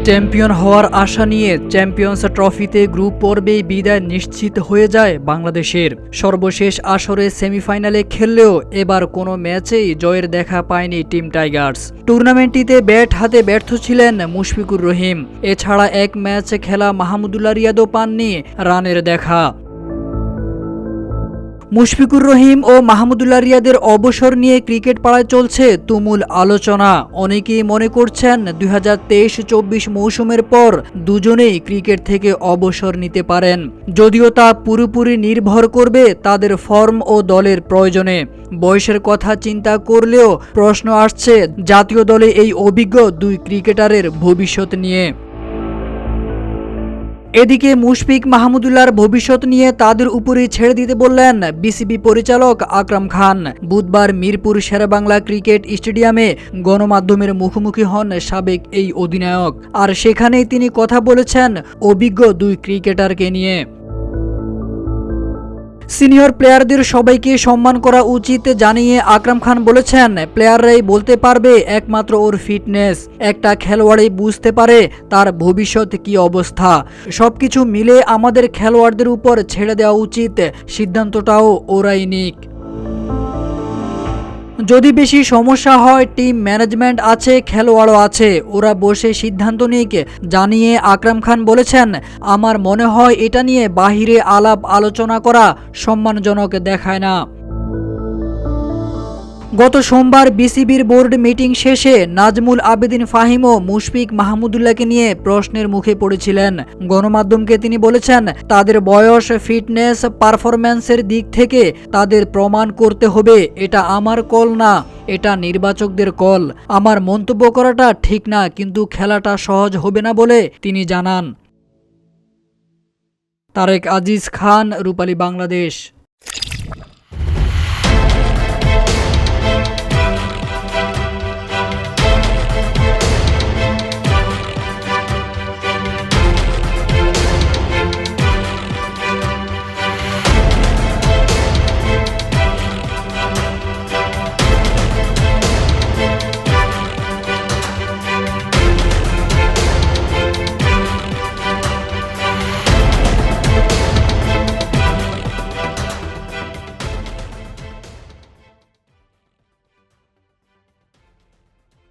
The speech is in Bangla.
চ্যাম্পিয়ন হওয়ার আশা নিয়ে চ্যাম্পিয়ন্স ট্রফিতে গ্রুপ পর্বেই বিদায় নিশ্চিত হয়ে যায় বাংলাদেশের। সর্বশেষ আসরে সেমিফাইনালে খেললেও এবার কোনো ম্যাচেই জয়ের দেখা পায়নি টিম টাইগার্স। টুর্নামেন্টটিতে ব্যাট হাতে ব্যর্থ ছিলেন মুশফিকুর রহিম। এছাড়া এক ম্যাচ খেলা মাহমুদুল্লাহ রিয়াদও পাননি রানের দেখা। মুশফিকুর রহিম ও মাহমুদুল্লাহ রিয়াদের অবসর নিয়ে ক্রিকেট পাড়ায় চলছে তুমুল আলোচনা। অনেকেই মনে করছেন 2023-24 মৌসুমের পর দুজনেই ক্রিকেট থেকে অবসর নিতে পারেন, যদিও তা পুরোপুরি নির্ভর করবে তাদের ফর্ম ও দলের প্রয়োজনে। বয়সের কথা চিন্তা করলেও প্রশ্ন আসছে জাতীয় দলে এই অভিজ্ঞ দুই ক্রিকেটারের ভবিষ্যৎ নিয়ে। এদিকে মুশফিক মাহমুদুল্লাহর ভবিষ্যৎ নিয়ে তাদের উপরেই ছেড়ে দিতে বললেন বিসিবি পরিচালক আকরাম খান। বুধবার মিরপুর শেরেবাংলা ক্রিকেট স্টেডিয়ামে গণমাধ্যমের মুখোমুখি হন সাবেক এই অধিনায়ক। আর সেখানেই তিনি কথা বলেছেন অভিজ্ঞ দুই ক্রিকেটারকে নিয়ে। সিনিয়র প্লেয়ারদের সবাইকে সম্মান করা উচিত জানিয়ে আকরাম খান বলেছেন, প্লেয়াররাই বলতে পারবে একমাত্র ওর ফিটনেস। একটা খেলোয়াড়ই বুঝতে পারে তার ভবিষ্যৎ কি অবস্থা। সবকিছু মিলে আমাদের খেলোয়াড়দের উপর ছেড়ে দেওয়া উচিত, সিদ্ধান্তটাও ওরাই নিক। যদি বেশি সমস্যা হয় টিম ম্যানেজমেন্ট আছে, খেলোয়াড়ও আছে, ওরা বসে সিদ্ধান্ত নিক জানিয়ে আকরাম খান বলেছেন, আমার মনে হয় এটা নিয়ে বাহিরে আলাপ আলোচনা করা সম্মানজনক দেখায় না। গত সোমবার বিসিবির বোর্ড মিটিং শেষে নাজমুল আবেদিন ফাহিমও মুশফিক মাহমুদুল্লাহকে নিয়ে প্রশ্নের মুখে পড়েছিলেন। গণমাধ্যমকে তিনি বলেছেন, তাদের বয়স, ফিটনেস, পারফরম্যান্সের দিক থেকে তাদের প্রমাণ করতে হবে। এটা আমার কল না, এটা নির্বাচকদের কল। আমার মন্তব্য করাটা ঠিক না, কিন্তু খেলাটা সহজ হবে না বলে তিনি জানান। তারেক আজিজ খান, রূপালী বাংলাদেশ।